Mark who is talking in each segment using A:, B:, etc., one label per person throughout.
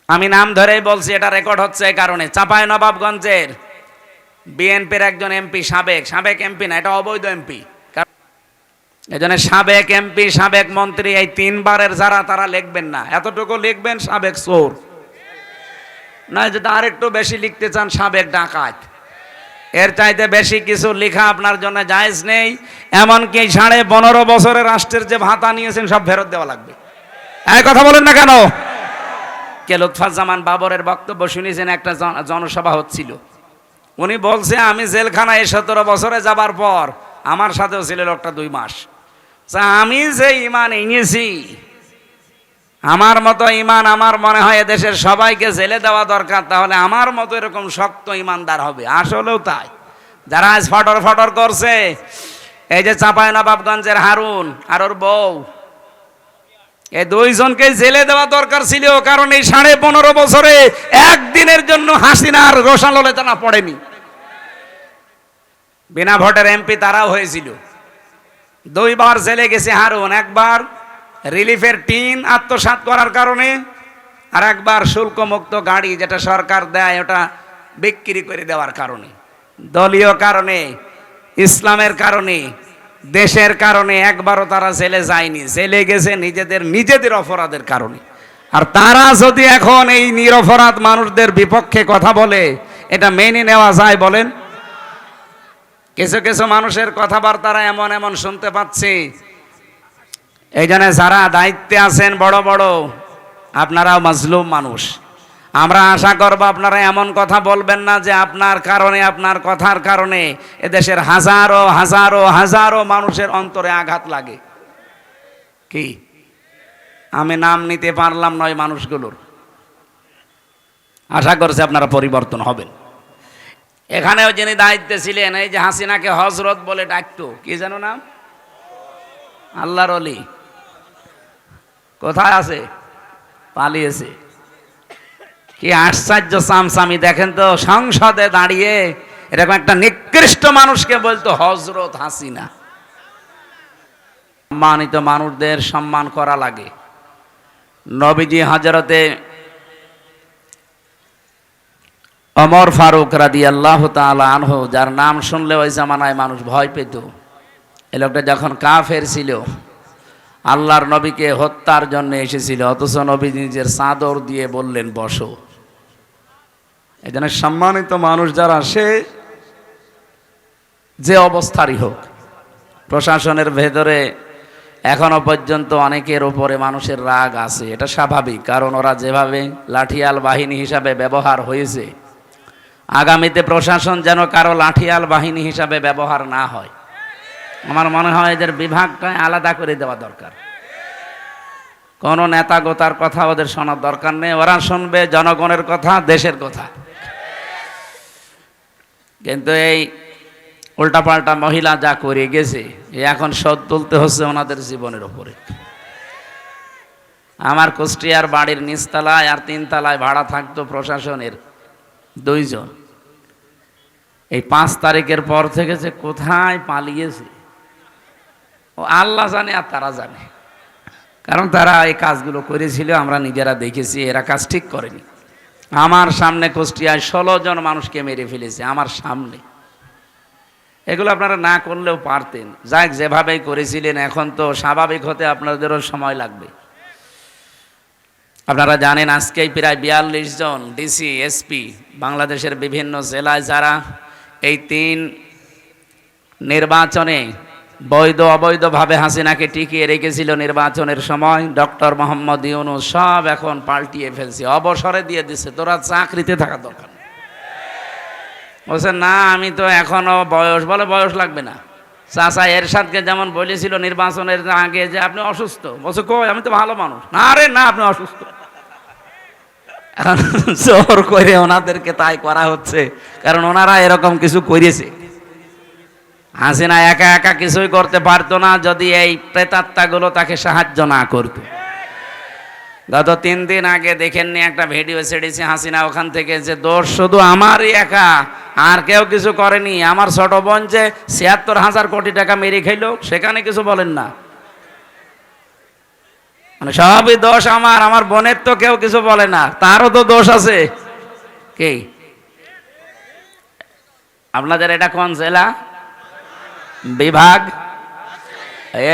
A: আমি নাম ধরেই বলছি, এটা রেকর্ড হচ্ছে এই কারণে। চাঁপাইনবাবগঞ্জের বিএনপির একজন এমপি, সাবেক এমপি না, এটা অবৈধ এমপি, এজন্য সাবেক এমপি, সাবেক মন্ত্রী, এই তিনবারের যারা, তারা লিখবেন না। এতটুকু লিখবেন সাবেক চোর, না যদি আরেকটু বেশি লিখতে চান সাবেক ডাকাত। এর চাইতে বেশি কিছু লেখা আপনার জন্য জায়েজ নেই। এমনকি 15.5 বছরের রাষ্ট্রের যে ভাতা নিয়েছেন সব ফেরত দেওয়া লাগবে। এই কথা বলেন না কেন? কে লুৎফুজ্জামান বাবরের বক্তব্য শুনেছেন? একটা জনসভা হচ্ছিল, উনি বলছে আমি জেলখানায় 17 বছরে যাবার পর আমার সাথেও ছিল লোকটা 2 মাস। আমি যে ইমান এনেছি, আমার মতো ইমান আমার মনে হয় এদেশের সবাইকে জেলে দেওয়া দরকার, তাহলে আমার মতো এরকম শক্ত ইমানদার হবে। আসলেও তাই। যারা আজ ফটর ফটর করছে, এই যে চাঁপাইনবাবগঞ্জের হারুন আর ওর বউ, এই 2 জনকে জেলে দেওয়া দরকার ছিল, কারণ এই 15.5 বছরে একদিনের জন্য হাসিনার রোষানলে পড়েনি। বিনা ভোটের এমপি তারাও হয়েছিল। 2 বার জেলে গেছে হারুন, একবার রিলিফের টিন আত্মসাৎ করার কারণে, আর একবার শুল্ক মুক্ত গাড়ি যেটা সরকার দেয় ওটা বিক্রি করে দেওয়ার কারণে। দলীয় কারণে, ইসলামের কারণে, দেশের কারণে একবারও তারা জেলে যায়নি। জেলে গেছে নিজেদের অপরাধের কারণে। আর তারা যদি এখন এই নিরপরাধ মানুষদের বিপক্ষে কথা বলে, এটা মেনে নেওয়া যায় বলেন? কিছু কিছু মানুষের কথাবার্তারা এমন এমন শুনতে পাচ্ছি। এই জন্য যারা দায়িত্বে আছেন বড় বড়, আপনারাও মাজলুম মানুষ। আমরা আশা করব আপনারা এমন কথা বলবেন না যে আপনার কারণে, আপনার কথার কারণে এদেশের হাজারো হাজারো হাজারো মানুষের অন্তরে আঘাত লাগে। কি আমি নাম নিতে পারলাম নয় মানুষগুলোর। আশা করছি আপনারা পরিবর্তন হবেন। এখানেও যিনি দায়িত্বে ছিলেন, এই যে হাসিনাকে হজরত বলে ডাকতো, কি জানো নাম? আল্লাহর ওলি। কোথায় আছে? পালিয়েছে। কি আশ্চর্য চামচামি দেখেন তো, সংসদে দাঁড়িয়ে এরকম একটা নিকৃষ্ট মানুষকে বলতো হজরত হাসিনা। সম্মানিত মানুষদের সম্মান করা লাগে। নবীজি হযরতে ওমর ফারুক রাদিয়াল্লাহু তাআলা আনহু, যার নাম শুনলে ওই জামানায় মানুষ ভয় পেত। এই লোকটা যখন কাফের ছিল, আল্লাহর নবীকে হত্যার জন্য এসেছিল, অথচ নবী নিজের চাদর দিয়ে বললেন বসো। এই জন্য সম্মানিত মানুষ যারা, সে যে অবস্থারই হোক, প্রশাসনের ভেতরে এখনো পর্যন্ত অনেকের উপরে মানুষের রাগ আছে। এটা স্বাভাবিক, কারণ ওরা যেভাবে লাঠিয়াল বাহিনী হিসাবে ব্যবহার হয়েছে, আগামীতে প্রশাসন যেন কারো লাঠিয়াল বাহিনী হিসাবে ব্যবহার না হয়। আমার মনে হয় এদের বিভাগটা আলাদা করে দেওয়া দরকার। কোনো নেতা গোতার কথা ওদের শোনার দরকার নেই। ওরা শুনবে জনগণের কথা, দেশের কথা। কিন্তু এই উল্টাপাল্টা মহিলা যা করে গেছে, এখন শোধ তুলতে হচ্ছে ওনাদের জীবনের উপরে। আমার কুষ্টিয়ার বাড়ির নিচতলায় আর 3 তলায় ভাড়া থাকতো প্রশাসনের 2 জন। এই 5 তারিখের পর থেকে যে কোথায় পালিয়েছে ও আল্লাহ জানে আর তারা জানে। কারণ তারা এই কাজগুলো করেছিল, আমরা নিজেরা দেখেছি। এরা কাজ ঠিক করেনি। আমার সামনে কুষ্টিয়ায় 16 জন মানুষকে মেরে ফেলেছে, আমার সামনে। এগুলো আপনারা না করলেও পারতেন। যাক, যেভাবেই করেছিলেন, এখন তো স্বাভাবিক হতে আপনাদেরও সময় লাগবে। আপনারা জানেন আজকেই প্রায় 42 জন ডিসি, এসপি বাংলাদেশের বিভিন্ন জেলায়, যারা এই 3 নির্বাচনে বৈধ অবৈধভাবে হাসিনাকে টিকিয়ে রেখেছিল নির্বাচনের সময়, ডক্টর মোহাম্মদ ইউনূস, সব এখন পাল্টিয়ে ফেলছে, অবসরে দিয়ে দিচ্ছে। তোরা চাকরিতে থাকা দরকার। বলছে না, আমি তো এখনো বয়স, বলে বয়স লাগবে না। চাচা এরশাদকে যেমন বলেছিল নির্বাচনের আগে যে আপনি অসুস্থ, বলছে কই, আমি তো ভালো মানুষ। না রে না, আপনি অসুস্থ। এখন জোর করে ওনাদেরকে তাই করা হচ্ছে, কারণ ওনারা এরকম কিছু করেছে। হাসিনা একা একা কিছুই করতে পারতো না যদি এই প্রেতাত্মাগুলো তাকে সাহায্য না করতো। গত 3 দিন আগে দেখেননি, একটা ভিডিও ছেড়েছে হাসিনা ওখান থেকে, যে দোষ শুধু আমারই একা, আর কেউ কিছু করেনি। আমার ছোট বোন যে 76,000 কোটি টাকা মেরে খাইল, সেখানে কিছু বলেন না। মানে সবই দোষ আমার, আমার বোনের তো কেউ কিছু বলে না, তারও তো দোষ আছে। কি আপনাদের এটা কোন জেলা বিভাগ?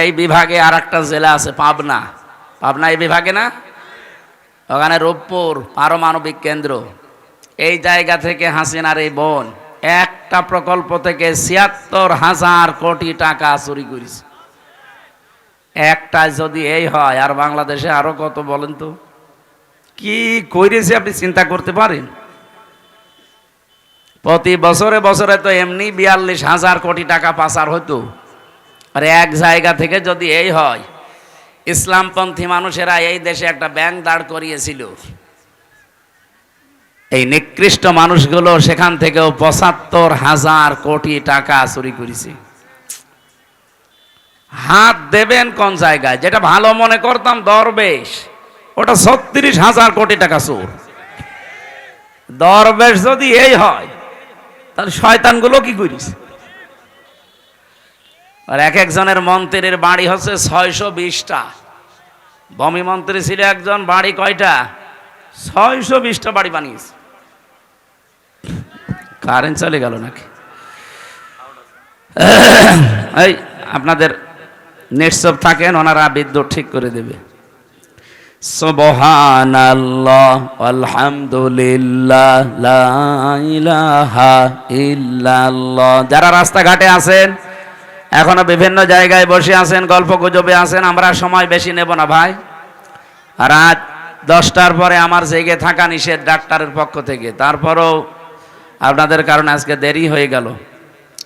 A: এই বিভাগে আর একটা জেলা আছে পাবনা। পাবনা এই বিভাগে না? ওখানে রূপপুর পারমাণবিক কেন্দ্র। এই জায়গা থেকে হাসিনার এই বোন একটা প্রকল্প থেকে ৭৬,০০০ কোটি টাকা চুরি করেছে। একটা যদি এই হয়, আর বাংলাদেশে আরো কত বলেন তো কি করেছে আপনি চিন্তা করতে পারেন? প্রতি বছরে বছরে তো এমনি ৪২,০০০ কোটি টাকা পাচার হতো। আর এক জায়গা থেকে যদি এই হয়, ইসলামপন্থী মানুষেরা এই দেশে একটা ব্যাংক দাঁড় করিয়েছিল, এই নিকৃষ্ট মানুষগুলো সেখান থেকেও ৭৫,০০০ কোটি টাকা চুরি করেছে। হাত দেবেন কোন জায়গায়? যেটা ভালো মনে করতাম দরবেশ, ওটা ৩৬,০০০ কোটি টাকা চোর। দরবেশ যদি এই হয়, তাহলে শয়তানগুলো কি করিস? আর এক একজনের মন্ত্রীর বাড়ি হচ্ছে ৬২০টা। ভূমি মন্ত্রী ছিল একজন, বাড়ি কয়টা? ৬২০টা বাড়ি বানিয়েছে। কারেন্ট চলে গেল নাকি? এই আপনাদের নেটসব থাকেন, ওনারা বিদ্যুৎ ঠিক করে দেবে। সুবহানাল্লাহ আলহামদুলিল্লাহ লা ইলাহা ইল্লাল্লাহ। যারা রাস্তাঘাটে আছেন, এখনো বিভিন্ন জায়গায় বসে আছেন, গল্প গুজবে আছেন, আমরা সময় বেশি নেব না ভাই। রাত 10টার পরে আমার জেগে থাকা নিষেধ ডাক্তারের পক্ষ থেকে। তারপরও আপনাদের কারণে আজকে দেরি হয়ে গেল।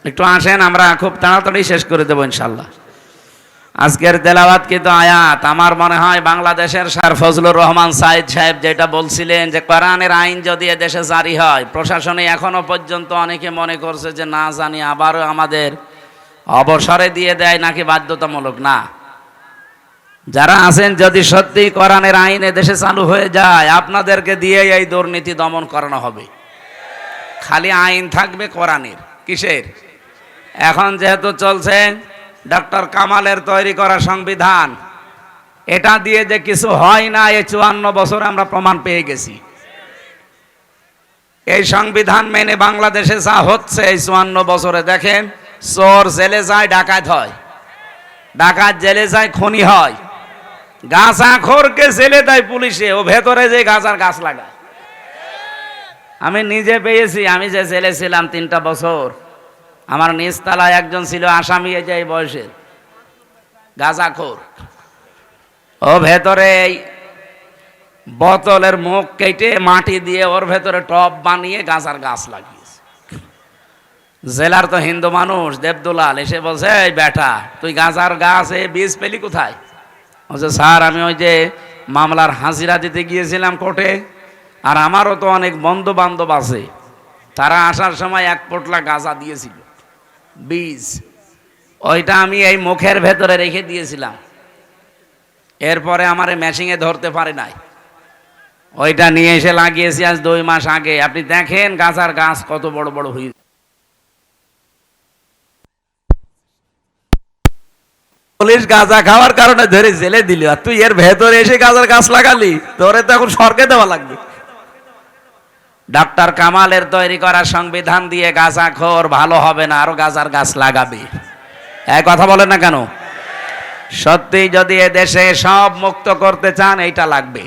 A: একটু আসেন, আমরা খুব তাড়াতাড়ি শেষ করে দেবো ইনশাল্লাহ। আজকের তেলাওয়াত কিন্তু আয়াত, আমার মনে হয় বাংলাদেশের স্যার ফজলুর রহমান সাইদ সাহেব যেটা বলছিলেন যে কোরআনের আইন যদি এদেশে জারি হয়, প্রশাসনে এখনো পর্যন্ত অনেকে মনে করছে যে না জানি আবারও আমাদের অবসরে দিয়ে দেয় নাকি বাধ্যতামূলক। না, যারা আছেন, যদি সত্যি কোরআনের আইন এদেশে চালু হয়ে যায়, আপনাদেরকে দিয়ে এই দুর্নীতি দমন করানো হবে। খালি আইন থাকবে কোরআনের। কিসের? এখন যেহেতু চলছে ডক্টর কামালের তৈরি করা সংবিধান, এটা দিয়ে যে কিছু হয় না, এই ৫৪ বছরে আমরা প্রমাণ পেয়ে গেছি। এই সংবিধান মেনে বাংলাদেশে যা হচ্ছে এই ৫৪ বছরে দেখেন, চোর জেলে যায়, ডাকাত হয়, ডাকাত জেলে যায়, খুনি হয়, গাঁজাখোরকে জেলে দেয় পুলিশে, ও ভেতরে যে গাঁজার গাছ লাগায়। আমি নিজে পেয়েছি, আমি যে জেলে ছিলাম ৩টা বছর, আমার নিচতলায় একজন ছিল আসামি, এই যে এই বয়সের গাঁজাখোর, ও ভেতরে বোতলের মুখ কেটে মাটি দিয়ে ওর ভেতরে টব বানিয়ে গাঁজার গাছ লাগিয়েছে। জেলার তো হিন্দু মানুষ দেবদুলাল এসে বলছে, এই বেটা তুই গাঁজার গাছে বীজ পেলি কোথায়? বলছে, স্যার আমি ওই যে মামলার হাজিরা দিতে গিয়েছিলাম কোর্টে, আর আমারও তো অনেক বন্ধু বান্ধব আছে, তারা আসার সময় ১ পোটলা গাঁজা দিয়েছিল বীজ, ওইটা আমি এই মুখের ভেতরে রেখে দিয়েছিলাম। এরপরে আমার মেশিনে ধরতে পারে নাই, ওইটা নিয়ে এসে লাগিয়েছি আজ ২ মাস আগে। আপনি দেখেন গাঁজার গাছ কত বড় বড় হয়েছে। পুলিশ গাঁজা খাওয়ার কারণে ধরে জেলে দিল, আর তুই এর ভেতরে এসে গাঁজার গাছ লাগালি, তোরে তো এখন স্বর্গে দেওয়া লাগবে। ডক্টর কামালের তৈরি করা সংবিধান দিয়ে গাঁজাখোর ভালো হবে না, আরো গাঁজার গাছ লাগাবে। এক কথা বলেন না কেন? সত্যি যদি এ দেশে সব মুক্ত করতে চান, এইটা লাগবে।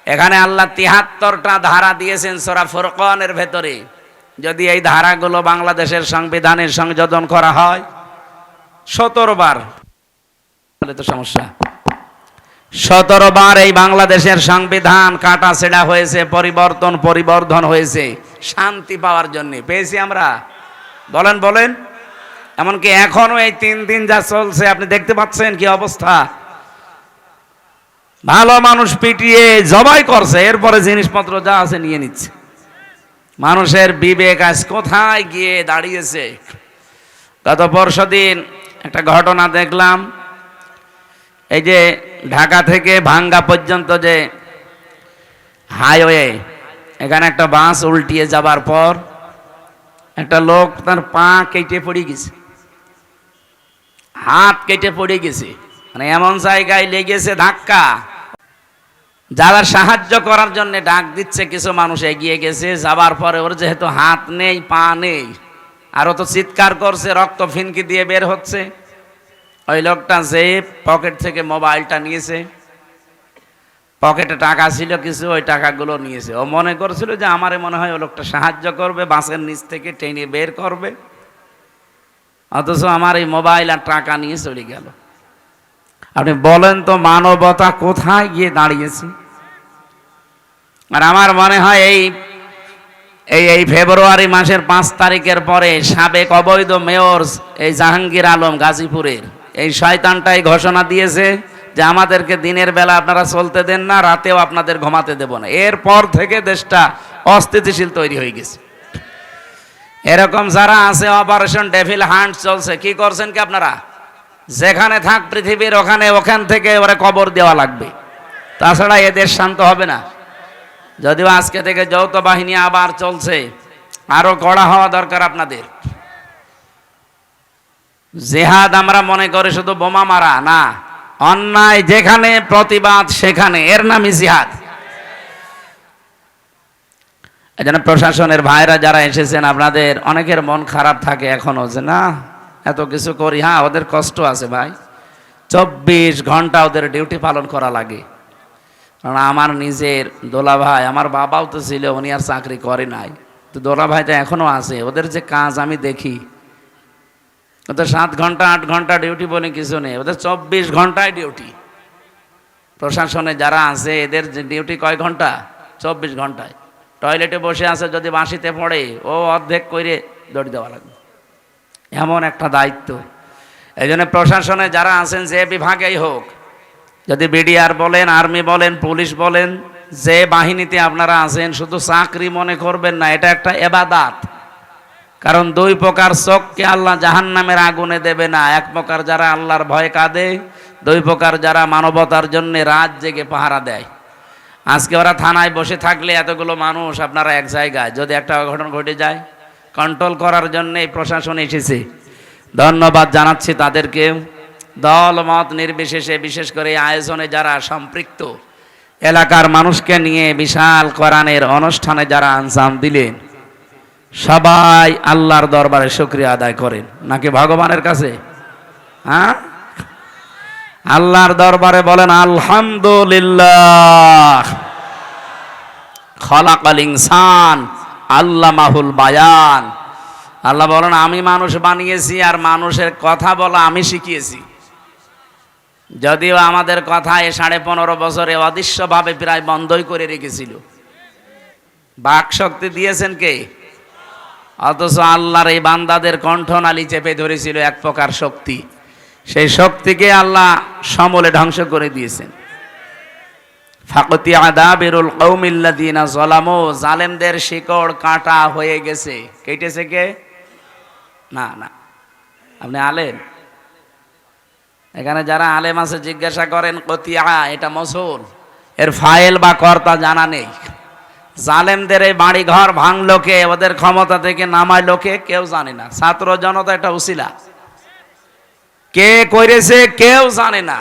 A: এখানে আল্লাহ ৭৩টা ধারা দিয়েছেন সূরা ফুরকানের ভেতরে। যদি এই ধারাগুলো বাংলাদেশের সংবিধানে সংযোজন করা হয় ১৭ বার, তাহলে তো সমস্যা। ১৭ বার এই বাংলাদেশের সংবিধান কাটা ছেঁড়া হয়েছে, পরিবর্ধন হয়েছে শান্তি পাওয়ার জন্য। পেয়েছি আমরা? বলেন বলেন। এমনকি এখনো এই ৩ দিন যা চলছে আপনি দেখতে পাচ্ছেন কি অবস্থা। ভালো মানুষ পিটিয়ে জবাই করছে, এরপরে জিনিসপত্র যা আছে নিয়ে নিচ্ছে। মানুষের বিবেক আজ কোথায় গিয়ে দাঁড়িয়েছে। গত পরশুদিন একটা ঘটনা দেখলাম, এই যে ঢাকা থেকে ভাঙ্গা পর্যন্ত যে হাইওয়ে, এখানে একটা বাস উল্টিয়ে যাবার পর একটা লোক তার পা কেটে পড়ে গেছে, হাত কেটে পড়ে গেছে, মানে এমন জায়গায় লেগেছে ধাক্কা, যারা সাহায্য করার জন্য ডাক দিচ্ছে কিছু মানুষ এগিয়ে গেছে, যাবার পরে ওর যেহেতু হাত নেই পা নেই, আর ও তো চিৎকার করছে, রক্ত ফিনকি দিয়ে বের হচ্ছে। ওই লোকটা যে পকেট থেকে মোবাইলটা নিয়েছে, পকেটে টাকা ছিল কিছু, ওই টাকাগুলো নিয়েছে। ও মনে করছিল যে আমারে মনে হয় ও লোকটা সাহায্য করবে, বাসের নিচ থেকে টেনে বের করবে, অথচ আমার এই মোবাইল আর টাকা নিয়ে চলে গেল। আপনি বলেন তো মানবতা কোথায় গিয়ে দাঁড়িয়েছে? আর আমার মনে হয় এই ফেব্রুয়ারি মাসের 5 তারিখের পরে সাবেক অবৈধ মেয়র এই জাহাঙ্গীর আলম গাজীপুরের এই শয়তানটাই ঘোষণা দিয়েছে যে আমাদেরকে দিনের বেলা আপনারা চলতে দেন না, রাতেও আপনাদের ঘুমাতে দেব না। এরপর থেকে দেশটা অস্থিতিশীল তৈরি হয়ে গেছে। এরকম যারা আছে, অপারেশন ডেভিল হান্ট চলছে। কি করছেন কি আপনারা? যেখানে থাক পৃথিবীর ওখান থেকে ওরা কবর দেওয়া লাগবে, তাছাড়া এ দেশ শান্ত হবে না। যদিও আজকে থেকে যৌথ বাহিনী আবার চলছে, আরো কড়া হওয়া দরকার আপনাদের। জিহাদ আমরা মনে করি শুধু বোমা মারা না, অন্যায় যেখানে প্রতিবাদ সেখানে, এর নামই জিহাদ। এজন্য প্রশাসনের ভাইরা যারা এসেছেন, আপনাদের অনেকের মন খারাপ থাকে এখনো যে না এত কিছু করি। হ্যাঁ, ওদের কষ্ট আছে ভাই, 24 ঘন্টা ওদের ডিউটি পালন করা লাগে। কারণ আমার নিজের দোলা ভাই, আমার বাবাও তো ছিল, উনি আর চাকরি করে নাই, তো দোলা ভাই তো এখনো আছে। ওদের যে কাজ আমি দেখি, ওদের 7 ঘন্টা 8 ঘন্টা ডিউটি বলে কিছু নেই, ওদের 24 ঘন্টায় ডিউটি। প্রশাসনে যারা আছে এদের ডিউটি কয় ঘন্টা? 24 ঘন্টায়। টয়লেটে বসে আছে, যদি বাঁশিতে পড়ে ও অর্ধেক করে দৌড় দেওয়া লাগবে, এমন একটা দায়িত্ব। এই জন্য প্রশাসনে যারা আছেন, যে বিভাগেই হোক, যদি বিডিআর বলেন, আর্মি বলেন, পুলিশ বলেন, যে বাহিনীতে আপনারা আছেন, শুধু চাকরি মনে করবেন না, এটা একটা ইবাদত। কারণ 2 প্রকার চোখকে আল্লাহ জাহান্নামের আগুনে দেবে না। 1 প্রকার যারা আল্লাহর ভয় কাঁদে, 2 প্রকার যারা মানবতার জন্য রাত জেগে পাহারা দেয়। আজকে ওরা থানায় বসে থাকলে এতগুলো মানুষ আপনারা এক জায়গায়, যদি একটা অঘটন ঘটে যায়, কন্ট্রোল করার জন্য এই প্রশাসন এসেছে। ধন্যবাদ জানাচ্ছি তাদেরকে। দল মত নির্বিশেষে, বিশেষ করে এই আয়োজনে যারা সম্পৃক্ত, এলাকার মানুষকে নিয়ে বিশাল কোরআনের অনুষ্ঠানে যারা আঞ্জাম দিলেন, সবাই আল্লাহর দরবারে শুকরিয়া আদায় করেন, নাকি ভগবানের কাছে? হ্যাঁ, আল্লাহর দরবারে বলেন আলহামদুলিল্লাহ। খলাকাল ইনসান আল্লামাহুল বায়ান। আল্লাহ বলেন আমি মানুষ বানিয়েছি আর মানুষের কথা বলা আমি শিখিয়েছি। যদিও আমাদের কথা এ 15.5 বছরে অদৃশ্যভাবে প্রায় বন্ধই করে রেখেছিল। বাক শক্তি দিয়েছেন কে? অথচ আল্লাহর এই বান্দাদের কণ্ঠনালী চেপে ধরেছিল এক প্রকার শক্তি। সেই শক্তিকে আল্লাহ সমূলে ধ্বংস করে দিয়েছেন। ফাকতি আদাবিরুল কওমিল্লাযিনা যালামু, জালেমদের শিকড় কাটা হয়ে গেছে। কেটেছে কে? না না, আপনি আলেম, এখানে যারা আলেম আছে জিজ্ঞাসা করেন কতিয়া, এটা মসুল, এর ফাইল বা কর্তা জানা নেই। জালেমদের এই বাড়ি ঘর ভাঙলো কে? ওদের ক্ষমতা থেকে নামাইলো কে? কেউ জানে না। ছাত্র জনতা এটা উসিলা, কে করেছে কেউ জানে না।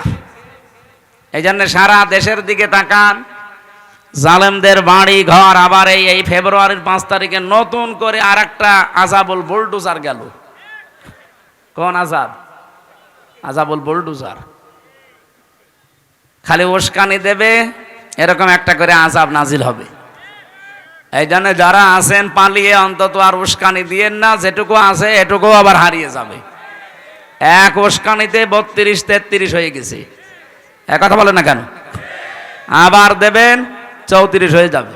A: এই জন্য সারা দেশের দিকে তাকান, জালেমদের বাড়ি ঘর। আবার এই ফেব্রুয়ারির 5 তারিখে নতুন করে আর একটা আযাবুল বুলডোজার গেল। কোন আযাব? আযাবুল বুলডোজার। খালি উস্কানি দেবে, এরকম একটা করে আযাব নাজিল হবে। এই জন্য যারা আছেন পালিয়ে অন্তত আর উস্কানি দিয়েন না, যেটুকু আছে এটুকু আবার হারিয়ে যাবে। এক উস্কানিতে 32-33 হয়ে গেছে। এক কথা বলেন না কেন? আবার দেবেন 34 হয়ে যাবে।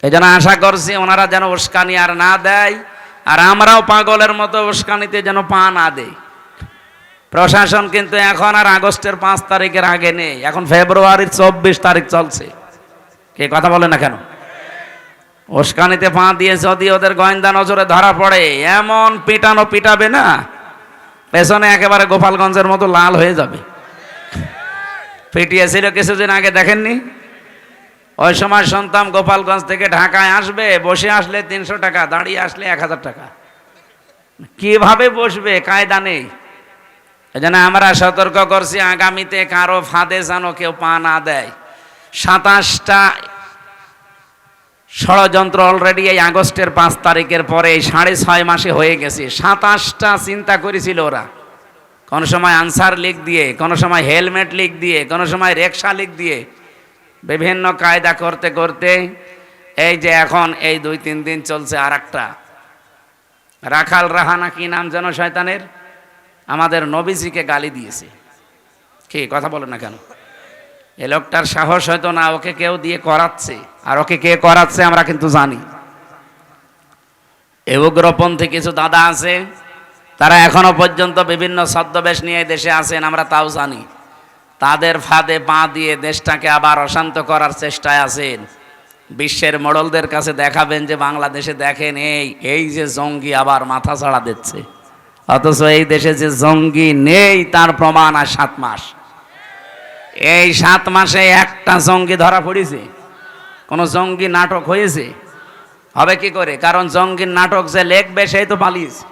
A: এই জন্য আশা করছি ওনারা যেন উস্কানি আর না দেয়, আর আমরাও পাগলের মতো উস্কানিতে যেন পা না দেই। প্রশাসন কিন্তু এখন আর আগস্টের 5 তারিখের আগে নেই, এখন ফেব্রুয়ারির 24 তারিখ চলছে। কে কথা বলে না কেন? উস্কানিতে পা দিয়ে যদি ওদের গোয়েন্দা নজরে ধরা পড়ে, এমন পিটানো পিটাবে না, পেছনে একেবারে গোপালগঞ্জের মতো লাল হয়ে যাবে। পিটিয়েছিল কিছুদিন আগে, দেখেননি? ওই সময় শুনতাম গোপালগঞ্জ থেকে ঢাকায় আসবে, বসে আসলে 300 টাকা, দাঁড়িয়ে আসলে 1000 টাকা। কিভাবে বসবে কায়দা নেই। এজন্য আমরা সতর্ক করছি, আগামীতে কারো ফাঁদে যেন কেউ পা না দেয়। 27টা ষড়যন্ত্র অলরেডি এই আগস্টের 5 তারিখের পরে 6.5 মাসে হয়ে গেছে। 27টা চিন্তা করেছিল ওরা, কোন সময় আনসার লিগ দিয়ে, কোন সময় হেলমেট লিগ দিয়ে, কোন সময় রিকশা লিগ দিয়ে, বিভিন্ন কায়দা করতে করতে এই যে এখন এই 2-3 দিন চলছে আর একটা রাখাল রাহানা, কি নাম যেন শয়তানের, আমাদের নবীজিকে গালি দিয়েছে। কি কথা বলে না কেন? এ লোকটার সাহস হয়তো না, ওকে কেউ দিয়ে করাচ্ছে, আর ওকে কে করাচ্ছে আমরা কিন্তু জানি। এই উগ্রপন্থী কিছু দাদা আছে, তারা এখনো পর্যন্ত বিভিন্ন ছদ্মবেশ নিয়ে দেশে আছেন, আমরা তাও জানি। তাদের ফাঁদে পা দিয়ে দেশটাকে আবার অশান্ত করার চেষ্টায় আছেন। বিশ্বের মোড়লদের কাছে দেখাবেন যে বাংলাদেশে দেখেন এই যে জঙ্গি আবার মাথা ছাড়া দিচ্ছে, অথচ এই দেশে যে জঙ্গি নেই তার প্রমাণ আর 7 মাস। এই 7 মাসে একটা জঙ্গি ধরা পড়েছে? কোন জঙ্গি নাটক হয়েছে? হবে কি করে? কারণ জঙ্গির নাটক যে লেখবে সেই তো পালিয়েছে,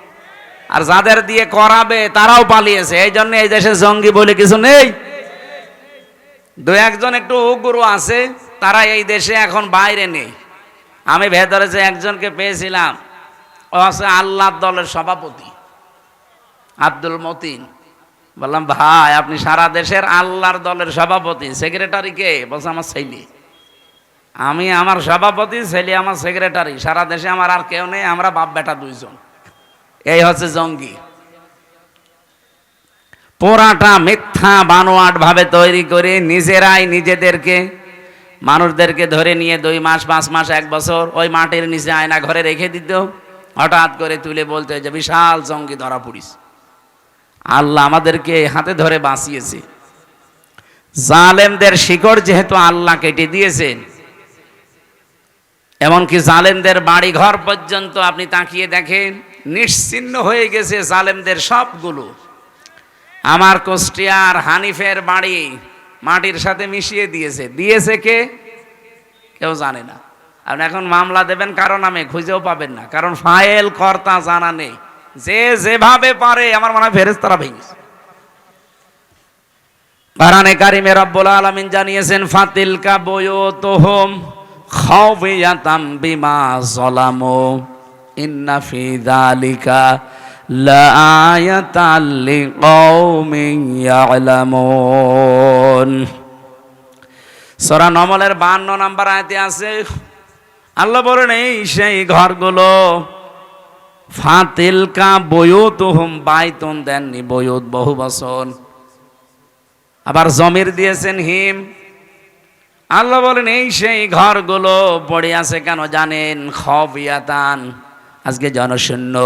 A: আর যাদের দিয়ে করাবে তারাও পালিয়েছে। এই জন্য এই দেশে জঙ্গি বলে কিছু নেই। 2-1 জন একটু উগ্র আছে, তারা এই দেশে এখন বাইরে নেই। আমি ভেতরে যে একজনকে পেয়েছিলাম, ও আছে আল্লাহর দলের সভাপতি আব্দুল মতিন। বললাম, ভাই আপনি সারা দেশের আল্লাহর দলের সভাপতি, সেক্রেটারি কে? বলছে, আমার ছেলে। আমি আমার সভাপতি, ছেলে আমার সেক্রেটারি, সারা দেশে আমার আর কেউ নেই, আমরা বাপ বেটা 2 জন। এই হচ্ছে জঙ্গি। পোড়াটা মিথ্যা বানোয়াট ভাবে তৈরি করে নিজেরাই নিজেদেরকে, মানুষদেরকে ধরে নিয়ে 2 মাস 5 মাস 1 বছর ওই মাটির নিচে আয়না ঘরে রেখে দিত, হঠাৎ করে তুলে বলতে যে বিশাল জঙ্গি ধরা পড়িস। আল্লাহ আমাদেরকে হাতে ধরে বাঁচিয়েছে। জালেমদের শিকড় যেহেতু আল্লাহ কেটে দিয়েছেন, এমনকি জালেমদের বাড়ি ঘর পর্যন্ত আপনি তাকিয়ে দেখেন নিশ্চিহ্ন হয়ে গেছে জালেমদের সবগুলো। আমার কুষ্টিয়ার হানিফের বাড়ি মাটির সাথে মিশিয়ে দিয়েছে কে? কেউ জানে না। আপনি এখন মামলা দেবেন কারো নামে, খুঁজেও পাবেন না, কারণ ফাইল কর্তা জানা নেই। যে যেভাবে পারে, আমার মনে হয় ফেরেশতারা ভেঙেছে। কোরআনে কারিমে রব্বুল আলামিন জানিয়েছেন, ফাতিলকা বুয়ুতুহুম খাওফিয়াতাম বিমা যালামু ইন্না ফি যালিকা লাআয়াতাল লিকওমিন ইয়ালামুন। সূরা নমলের 52 নম্বর আয়াতে আছে, আল্লাহ বলেন এই সেই ঘরগুলো, ফাতিলকা বুয়ুতুহুম, বাইতুন দেননি, বুয়ুত বহু বচন, আবার জমির দিয়েছেন হিম। আল্লাহ বলেন এই সেই ঘরগুলো পড়ে আছে কেন জানেন? খাওফিয়াতান, আজকে জনশূন্য,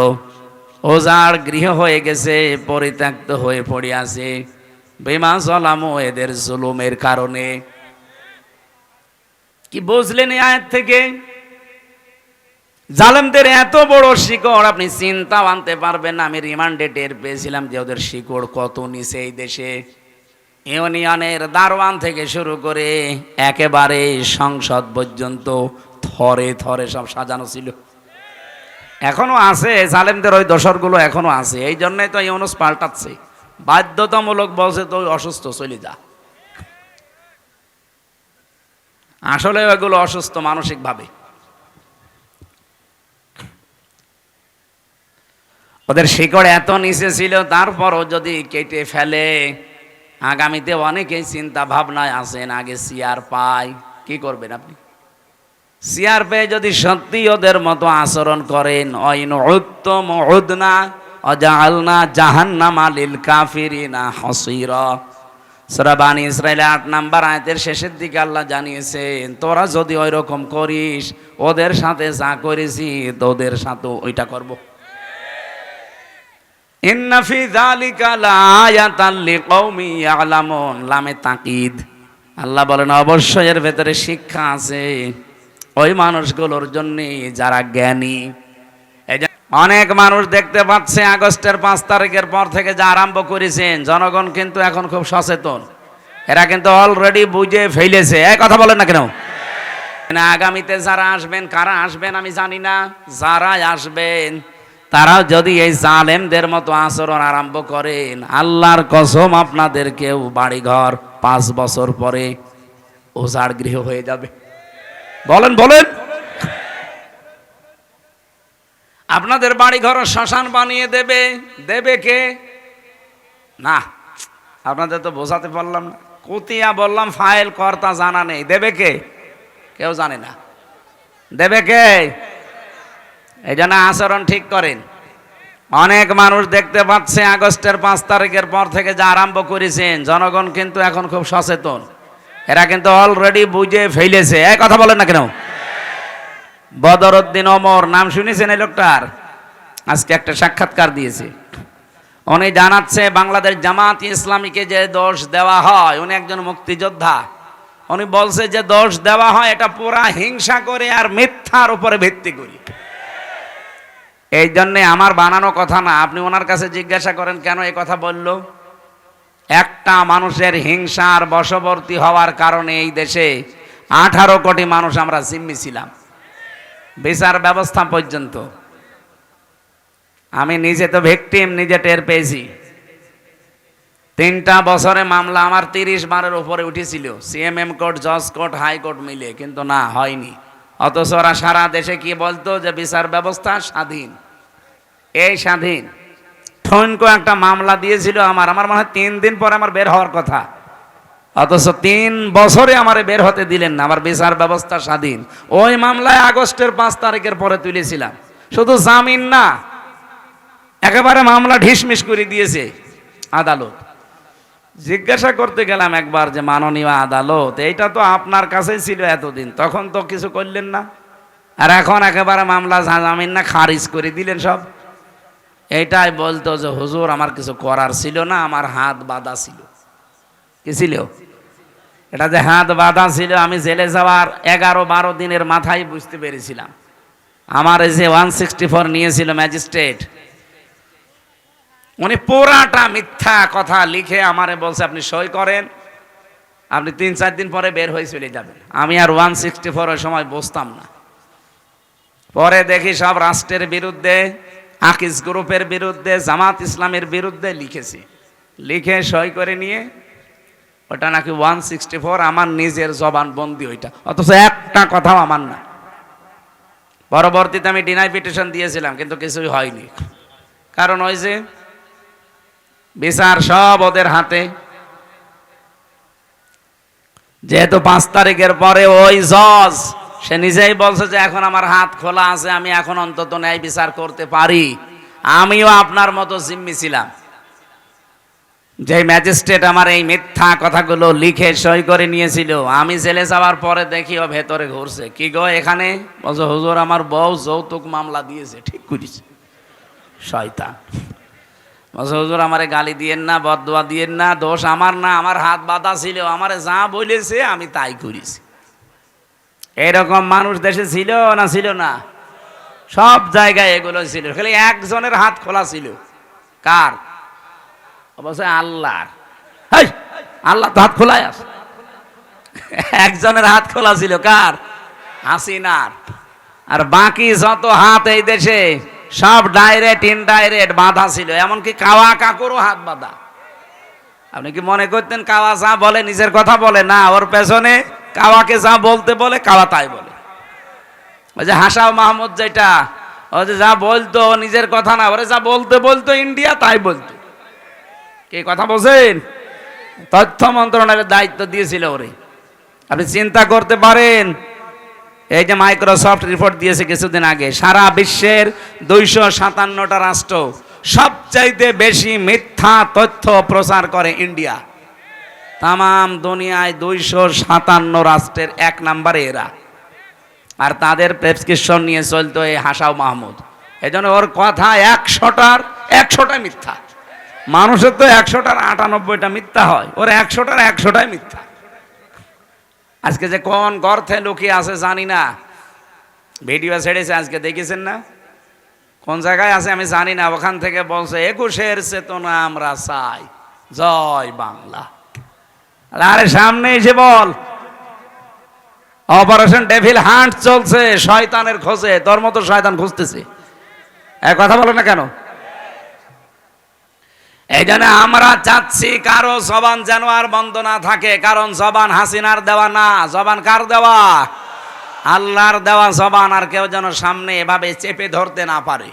A: ওজার গৃহ হয়ে গেছে, পরিত্যক্ত হয়ে পড়ে আছে, বিমা যালামু, এদের জুলুমের কারণে। কি বুঝলেন এই আয়াত থেকে? জালেমদের এত বড় শিকড় আপনি চিন্তাও আনতে পারবেন না। আমি রিমান্ডে টের পেয়েছিলাম যে ওদের শিকড় কত নিচে। এই দেশে ইউনিয়নের দারোয়ান থেকে শুরু করে একেবারে সংসদ পর্যন্ত থরে থরে সব সাজানো ছিল। এখনো আছে জালেমদের ওই দোসরগুলো, এখনো আছে। এই জন্যই তো ইউনুস পাল্টাচ্ছে, বাধ্যতামূলক বলছে তো অসুস্থ চলে যা। আসলে ওইগুলো অসুস্থ মানসিক ভাবে। ওদের শিকড় এত নিচে ছিল, তারপরও যদি কেটে ফেলে, আগামীতে অনেকেই চিন্তা ভাবনায় আছেন, আগে সিআর পায়, কি করবেন আপনি? সিআর পেয়ে যদি সত্যি ওদের মতো আচরণ করেন, অইন উত্তম উদনা অজালনা জাহান্নামা লিল কাফিরিনা হাসিরা। সূরা বানী ইসরাঈল 8 নম্বর আয়াতের শেষের দিকে আল্লাহ জানিয়েছেন, তোরা যদি ওই রকম করিস, ওদের সাথে যা করেছি তোদের সাথে ওইটা করব। ইন্না ফি যালিকা লাআয়াতান লিকওমি ইয়ালামুন, লামে তাকিদ। আল্লাহ বলেন অবশ্যই এর ভেতরে শিক্ষা আছে ওই মানুষগুলোর জন্য যারা জ্ঞানী। অনেক মানুষ দেখতে পাচ্ছে আগস্টের 5 তারিখের পর থেকে যা আরম্ভ করেছেন, জনগণ কিন্তু এখন খুব সচেতন। এরা কিন্তু অলরেডি বুঝে ফেলেছে। এই কথা বলেন না কেন? আগামীতে যারা আসবেন, কারা আসবেন আমি জানি না, যারা আসবেন তারাও যদি এই জালেমদের মতো আচরণ আরম্ভ করেন, আল্লাহর কসম আপনাদের কেউ বাড়িঘর 5 বছর পরে উজাড় গৃহ হয়ে যাবে। বলেন বলেন, আপনাদের বাড়িঘর শ্মশান বানিয়ে দেবে। দেবে কে? না, আপনাদের তো বোঝাতে পারলাম না। কুতিয়া বললাম, ফাইল কর্তা জানা নেই। দেবে কে? কেউ জানে না। দেবে কে? এই জন্য আচরণ ঠিক করেন। অনেক মানুষ দেখতে পাচ্ছে আগস্টের 5 তারিখের পর থেকে যা আরম্ভ করেছেন, জনগণ কিন্তু এখন খুব সচেতন। এরা কিন্তু অলরেডি বুঝে ফেলেছে। এই কথা বলেন না কেন? বদরউদ্দিন ওমর নাম শুনেছেন এই লোকটার? আজকে একটা সাক্ষাৎকার দিয়েছে। উনি জানাচ্ছে বাংলাদেশ জামাত ইসলামীকে যে দোষ দেওয়া হয়, উনি একজন মুক্তিযোদ্ধা। উনি বলছে যে দোষ দেওয়া হয় এটা পুরা হিংসা করে আর মিথ্যার উপরে ভিত্তি করে। এই জন্যে আমার বানানো কথা না, আপনি ওনার কাছে জিজ্ঞাসা করেন কেন এই কথা বলল। একটা মানুষের হিংসার বশবর্তী হওয়ার কারণে এই দেশে 18 কোটি মানুষ আমরা জিম্মি ছিলাম, বিচার ব্যবস্থা পর্যন্ত। আমি নিজে তো ভিকটিম, নিজে টের পেয়েছি। 3টা বছরে মামলা আমার 30 বারের উপরে উঠেছিল, সিএমএম কোর্ট, জজ কোর্ট, হাইকোর্ট মিলে, কিন্তু না, হয়নি। অথচ ওরা সারা দেশে কি বলতো যে বিচার ব্যবস্থা স্বাধীন। এই স্বাধীন ঠনকো একটা মামলা দিয়েছিল আমার মনে হয় 3 দিন পরে আমার বের হওয়ার কথা, অথচ 3 বছরে আমারে বের হতে দিলেন না। আমার বিচার ব্যবস্থা স্বাধীন। ওই মামলায় আগস্টের 5 তারিখের পরে তুলেছিলাম। শুধু জামিন না, একেবারে মামলা ঢিসমিস করে দিয়েছে আদালত। জিজ্ঞাসা করতে গেলাম একবার যে মাননীয় আদালত, এইটা তো আপনার কাছেই ছিল এতদিন, তখন তো কিছু করলেন না, আর এখন একেবারে মামলা জামিন না খারিজ করে দিলেন সব। এইটাই বলতো যে হুজুর আমার কিছু করার ছিল না, আমার হাত বাঁধা ছিল। কি ছিল? এটা যে হাত বাঁধা ছিল, আমি জেলে যাওয়ার 11-12 দিনের মাথায় বুঝতে পেরেছিলাম। আমার এই যে 164 নিয়েছিল ম্যাজিস্ট্রেট, উনি পুরাটা মিথ্যা কথা লিখে আমারে বলছে আপনি সই করেন, আপনি 3-4 দিন পরে বের হয়ে চলে যাবেন। আমি আর 164 ওই সময় বসতাম না। পরে দেখি সব রাষ্ট্রের বিরুদ্ধে, আকিজ গ্রুপের বিরুদ্ধে, জামাত ইসলামের বিরুদ্ধে লিখেছি। লিখে সই করে নিয়ে ওটা নাকি 164 আমার নিজের জবানবন্দি ওইটা, অথচ একটা কথাও আমার না। পরবর্তীতে আমি ডিনাই পিটিশন দিয়েছিলাম, কিন্তু কিছুই হয়নি। কারণ ওই যে বিচার সব ওদের হাতে। যেহেতু 5 তারিখের পরে ওই জজ সে নিজেই বলছে যে এখন আমার হাত খোলা আছে, আমি এখন অন্তত ন্যায় বিচার করতে পারি। আমিও আপনার মতো জিম্মি ছিলাম। যে ম্যাজিস্ট্রেট আমার এই মিথ্যা কথাগুলো লিখে সই করে নিয়েছিল, আমি জেলে যাওয়ার পরে দেখি ও ভেতরে ঘুরছে। কি গো এখানে? বলছে হুজুর আমার বউ যৌতুক মামলা দিয়েছে। ঠিক করেছে শয়তান। বলছে হুজুর আমারে গালি দিয়েন না, বদদোয়া দিয়েন না, দোষ আমার না, আমার হাত বাঁধা ছিল, আমারে যা বলেছে আমি তাই করেছি। এরকম মানুষ দেশে ছিল না? ছিল না? সব জায়গায় এগুলো ছিল, খালি একজনের হাত খোলা ছিল। কার? বলছে আল্লাহর। আল্লাহ তো হাত খোলাই আছে। একজনের হাত খোলা ছিল। কার? হাসিনার। আর বাকি যত হাত এই দেশে সব ডাইরেক্ট ইনডাইরেক্ট বাঁধা ছিল, এমনকি কাওয়া কাকুরও হাত বাঁধা। আপনি কি মনে করতেন কাওয়া যা বলে নিজের কথা বলে? না, ওর পেছনে কাওয়াকে যা বলতে বলে কাওয়া তাই বলে। ওই যে হাসাও মাহমুদ, যেটা ও যে যা বলতো নিজের কথা না, ওরে যা বলতে বলতো ইন্ডিয়া তাই বলতো। কে কথা বলছেন? তথ্য মন্ত্রণালয়ের দায়িত্ব দিয়েছিল ওরে। আপনি চিন্তা করতে পারেন, এই যে মাইক্রোসফট রিপোর্ট দিয়েছে কিছুদিন আগে, সারা বিশ্বের 257টা রাষ্ট্র সবচাইতে বেশি মিথ্যা তথ্য প্রচার করে ইন্ডিয়া। তাম দুনিয়ায় 257 রাষ্ট্রের 1 নম্বরে এরা। আর তাদের প্রেসক্রিপশন নিয়ে চলতো এই হাসাও মাহমুদ। এই জন্য ওর কথা 100টাই মিথ্যা। মানুষের তো 100টার 98টা মিথ্যা হয়, ওর 100টার 100টাই মিথ্যা। আজকে যে কোন গর্তে লুকিয়ে আছে জানি না, ভিডিও ছেড়েছে আজকে, দেখেছেন না? কোন জায়গায় আছে আমি জানি না, ওখান থেকে বলছে 21-এর চেতনা আমরা চাই, জয় বাংলা। আরে সামনে এসে বল, অপারেশন ডেভিল হান্ট চলছে শয়তানের খোঁজে, তোর মতো শয়তান খুঁজতেছে। এক কথা বলো না কেন? এই জন্য আমরা চাচ্ছি কারো জবান যেন আর বন্ধ না থাকে, কারণ জবান হাসিনার দেওয়া না, জবান কার দেওয়া? আল্লাহর দেওয়া জবান। আর কেউ যেন সামনে এভাবে চেপে ধরতে না পারে।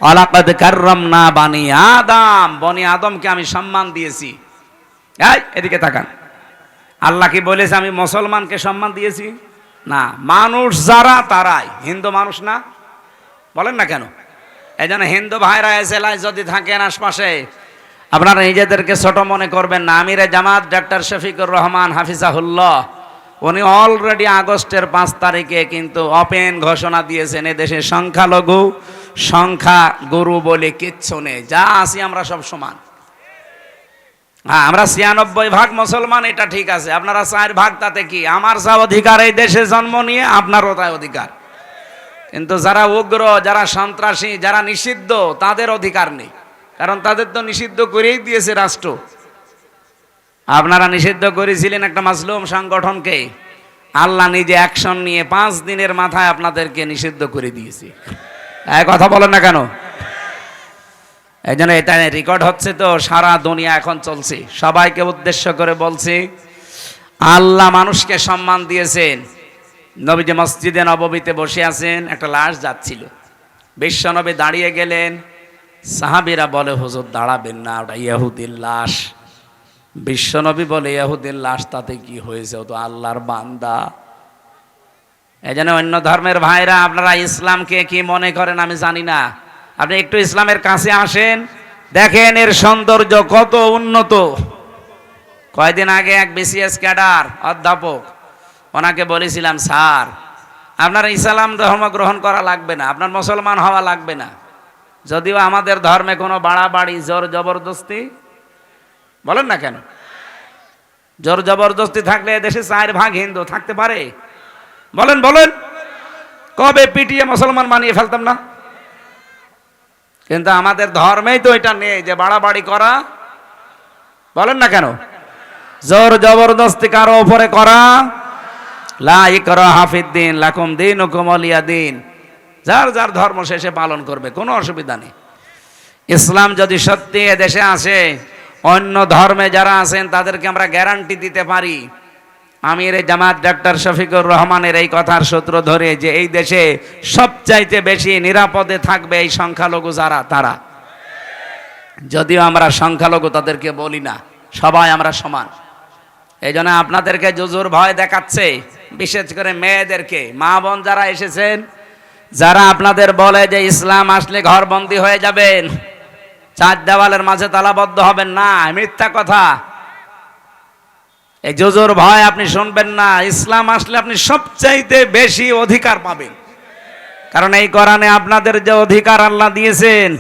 A: ওয়ালাকাদ কাররামনা বানি আদম, বনি আদমকে আমি সম্মান দিয়েছি। এই এদিকে তাকান, আল্লাহ কি বলেছে আমি মুসলমানকে সম্মান দিয়েছি? না, মানুষ যারা তারাই, হিন্দু মানুষ না, বলেন না কেন? এই জন্য হিন্দু ভাইরা এসেলায় যদি থাকেন আশপাশে, আপনারা নিজেদেরকে ছোট মনে করবেন না। আমিরে জামাত ডক্টর শফিকুর রহমান হাফিজাহুল্লাহ, উনি অলরেডি আগস্টের 5 তারিখে কিন্তু ওপেন ঘোষণা দিয়েছেন এদেশে সংখ্যালঘু সংখ্যা গুরু বলে কিচ্ছু নেই, যা আছি আমরা সব সমান। হ্যাঁ, আমরা 96% মুসলমান, এটা ঠিক আছে। আপনারা 4% তাতে কি? আমার যা অধিকার এই দেশে জন্ম নিয়ে, আপনারও তাই অধিকার। কিন্তু যারা উগ্র, যারা সন্ত্রাসী, যারা নিষিদ্ধ, তাদের অধিকার নেই, কারণ তাদের তো নিষিদ্ধ করেই দিয়েছে রাষ্ট্র। আপনারা নিষিদ্ধ করেছিলেন একটা মাজলুম সংগঠনকে, আল্লাহ নিজে অ্যাকশন নিয়ে 5 দিনের মাথায় আপনাদেরকে নিষিদ্ধ করে দিয়েছে। এক কথা বলেন না কেন? এই জন্য এটা রেকর্ড হচ্ছে তো, সারা দুনিয়া এখন চলছে। সবাইকে উদ্দেশ্য করে বলছি, আল্লাহ মানুষকে সম্মান দিয়েছেন। নবীজি মসজিদে নববীতে বসে আছেন, একটা লাশ যাচ্ছিল, বিশ্বনবী দাঁড়িয়ে গেলেন। সাহাবীরা বলে হুজুর দাঁড়াবেন না, ওটা ইহুদির লাশ। বিশ্বনবী বলে ইহুদির লাশ, তাতে কি হয়েছে, ও তো আল্লাহর বান্দা। এই জন্য অন্য ধর্মের ভাইরা, আপনারা ইসলামকে কি মনে করেন আমি জানি না, আপনি একটু ইসলামের কাছে আসেন, দেখেন এর সৌন্দর্য কত উন্নত। কয়দিন আগে এক বিসিএস ক্যাডার অধ্যাপক, ওনাকে বলেছিলাম স্যার আপনার ইসলাম ধর্ম গ্রহণ করা লাগবে না, আপনার মুসলমান হওয়া লাগবে না, যদিও আমাদের ধর্মে কোনো বাড়াবাড়ি জোর জবরদস্তি, বলেন না কেন? জোর জবরদস্তি থাকলে দেশে 4% হিন্দু থাকতে পারে? বলেন বলেন, কবে পিটিয়ে মুসলমান বানিয়ে ফেলতাম না? কিন্তু আমাদের ধর্মেই তো এটা নেই যে বাড়াবাড়ি করা, বলেন না কেন? জোর জবরদস্তি কারো উপরে করা, লা ইকরাহা ফিদ্দিন লাকুম দীনুকুম ওয়ালিয়া দীন, যার যার ধর্ম শেষে পালন করবে, কোনো অসুবিধা নেই। ইসলাম যদি সত্যি এদেশে আসে, অন্য ধর্মে যারা আছেন তাদেরকে আমরা গ্যারান্টি দিতে পারি, আমির জামাত ডক্টর শফিকুর রহমানের এই কথার সূত্র ধরে, যে এই দেশে সবচাইতে বেশি নিরাপদে থাকবে এই সংখ্যালঘু যারা, তারা। যদিও আমরা সংখ্যালঘু তাদেরকে বলি না, সবাই আমরা সমান। এই জন্য আপনাদেরকে জুজুর ভয় দেখাচ্ছে, বিশেষ করে মেয়েদেরকে। মা বোন যারা এসেছেন, যারা আপনাদের বলে যে ইসলাম আসলে ঘরবন্দি হয়ে যাবেন, 4 দেওয়ালের মাঝে তালাবদ্ধ হবেন না, মিথ্যা কথা। এই জুজুর ভয় আপনি শুনবেন না। ইসলাম আসলে আপনি সবচাইতে বেশি অধিকার পাবেন, কারণ এই কোরআনে আপনাদের যে অধিকার আল্লাহ দিয়েছেন,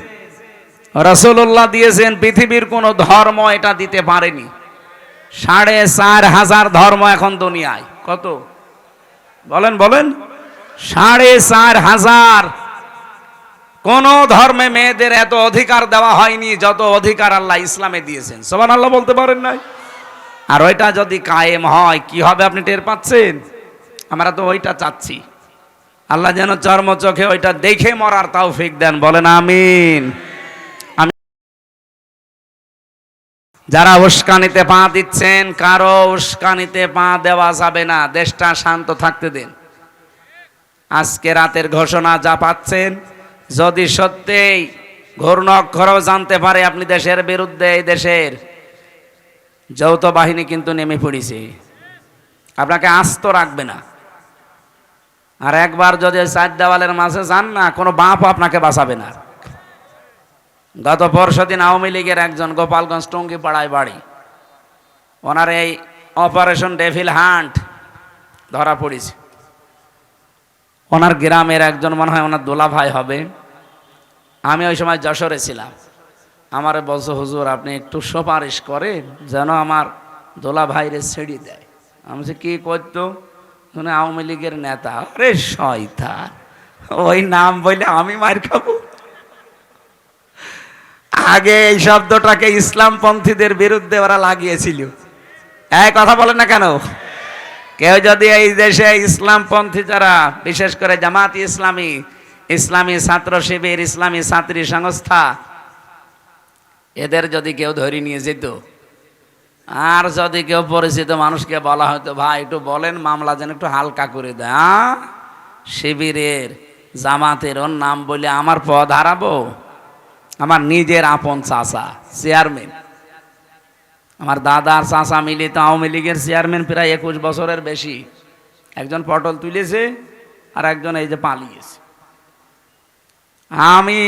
A: রাসূলুল্লাহ দিয়েছেন, পৃথিবীর কোন ধর্ম এটা দিতে পারেনি। 4,500 ধর্ম এখন দুনিয়ায়, কত বলেন বলেন? 4,500। কোন ধর্মে মেয়েদের এত অধিকার দেওয়া হয়নি যত অধিকার আল্লাহ ইসলামে দিয়েছেন। সুবহানাল্লাহ বলতে পারেন নাই? আর ওইটা যদি কায়েম হয় কি হবে আপনি টের পাচ্ছেন? আমরা তো ওইটা চাচ্ছি। আল্লাহ যেন চর্ম চোখে ওইটা দেখে মরার তৌফিক দেন, বলেন আমিন। যারা উস্কানিতে পা দিচ্ছেন, কারো উস্কানিতে পা দেওয়া যাবে না, দেশটা শান্ত থাকতে দিন। আজকে রাতের ঘোষণা যা পাচ্ছেন, যদি সত্যিই ঘূর্ণ অক্ষরও জানতে পারে আপনি দেশের বিরুদ্ধে, এই দেশের যৌথ বাহিনী কিন্তু নেমে পড়েছে, আপনাকে আস্ত রাখবে না। আর একবার যদি 4 দেওয়ালের মাঝে যান না, কোনো বাপ আপনাকে বাঁচাবে না। গত পরশুদিন আওয়ামী লীগের একজন গোপালগঞ্জ টঙ্গিপাড়ায় বাড়ি, ওনার এই অপারেশন ডেভিল হান্ট ধরা পড়েছে। ওনার গ্রামের একজন, মনে হয় ওনার দোলা ভাই হবে, আমি ওই সময় যশোরে ছিলাম, আমার বলছে হুজুর আপনি একটু সুপারিশ করেন যেন আমার দোলা ভাইরে ছেড়ে দেয়। আমি বলছি কি করতো? মানে আওয়ামী লীগের নেতা। আরে শয়তান, ওই নাম বলে আমি মার খাবো? আগে এই শব্দটাকে ইসলামপন্থীদের বিরুদ্ধে ওরা লাগিয়েছিল। এই কথা বলেন না কেন? কেউ যদি এই দেশে ইসলামপন্থী যারা, বিশেষ করে জামাত ইসলামী, ইসলামী ছাত্র শিবির, ইসলামী ছাত্রী সংস্থা, এদের যদি কেউ ধরে নিয়ে যেত, আর যদি কেউ পরিচিত মানুষকে বলা হয়তো ভাই একটু বলেন মামলা যেন একটু হালকা করে দেয়, শিবিরের জামাতের ওর নাম বলে আমার পদ হারাবো? আমার নিজের আপন চাচা চেয়ারম্যান, আমার দাদার চাচা মিলিত আওয়ামী লীগের চেয়ারম্যান প্রায় 21 বছরের বেশি, একজন পটল তুলেছে আর একজন এই যে পালিয়েছে। আমি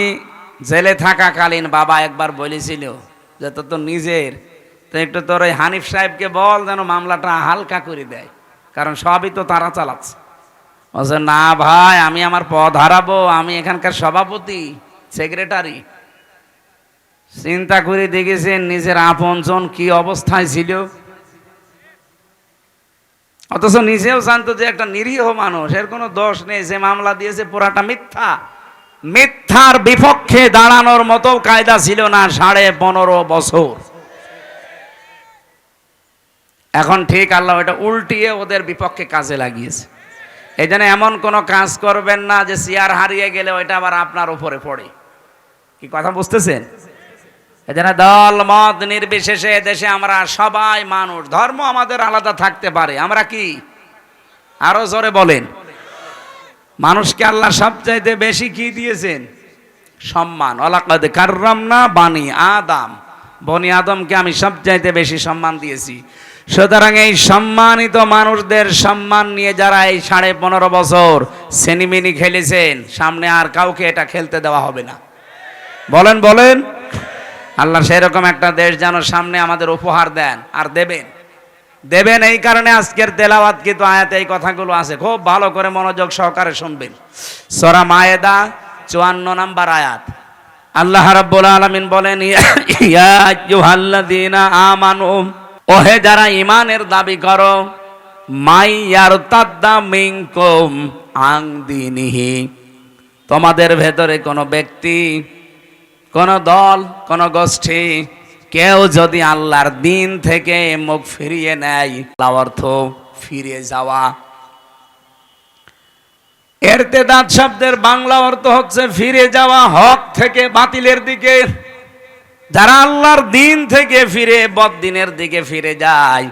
A: জেলে থাকাকালীন বাবা একবার বলেছিল যে তো নিজের, তো একটু তোর ওই হানিফ সাহেবকে বল যেন মামলাটা হালকা করে দেয়, কারণ সবই তো তারা চালাচ্ছে। বলছে না ভাই আমি আমার পদ হারাবো, আমি এখানকার সভাপতি সেক্রেটারি। চিন্তা করে দেখেছেন নিজের আপনজন কি অবস্থায় ছিল, অথচ নিজেও জানতো যে একটা নিরীহ মানুষ, এর কোনো দোষ নেই, যে মামলা দিয়েছে পুরাটা মিথ্যা। মিথ্যার বিপক্ষে দাঁড়ানোর মতো কায়দা ছিল না 15.5 বছর। এখন ঠিক আল্লাহ এটা উল্টিয়ে ওদের বিপক্ষে কাজে লাগিয়েছে। এই জন্য এমন কোনো কাজ করবেন না যে চেয়ার হারিয়ে গেলে ওইটা আবার আপনার উপরে পড়ে। কি কথা বুঝতেছেন? এই জন্য দল মত নির্বিশেষে দেশে আমরা সবাই মানুষ, ধর্ম আমাদের আলাদা থাকতে পারে, আমরা কি আরো জোরে বলেন? মানুষকে আল্লাহ সবচাইতে বেশি কি দিয়েছেন? সম্মান। ওয়ালাকাদ কাররামনা বানি আদম, বনি আদমকে আমি সবচাইতে বেশি সম্মান দিয়েছি। সুতরাং এই সম্মানিত মানুষদের সম্মান নিয়ে যারা এই 15.5 বছর সেনিমিনি খেলেছেন, সামনে আর কাউকে এটা খেলতে দেওয়া হবে না। বলেন বলেন। আল্লাহ সেরকম একটা দেশ যেন সামনে আমাদের উপহার দেন, আর দেবেন। এই কারণে আজকের তেলাওয়াত কিন্তু আয়াতে এই কথাগুলো আছে, খুব ভালো করে মনোযোগ সহকারে শুনবেন। সূরা মায়েদা 54 নম্বর আয়াত। আল্লাহ রাব্বুল আলামিন বলেন, ইয়া আইয়ুহাল্লাযীনা আমানু, ওহে যারা ঈমানের দাবি করো, মাইয়ারতাদ্দা মিনকুম আন দীনিহি, তোমাদের ভেতরে কোনো ব্যক্তি, কোন দল, কোন গোষ্ঠী কেউ যদি আল্লাহর দিন থেকে মুখ ফিরিয়ে নেয়, অর্থ ফিরে যাওয়া। ইরতিদাদ শব্দের বাংলা অর্থ হচ্ছে ফিরে যাওয়া, হক থেকে বাতিলের দিকে। যারা আল্লাহর দিন থেকে ফিরে বদ্দিনের দিকে ফিরে যায়,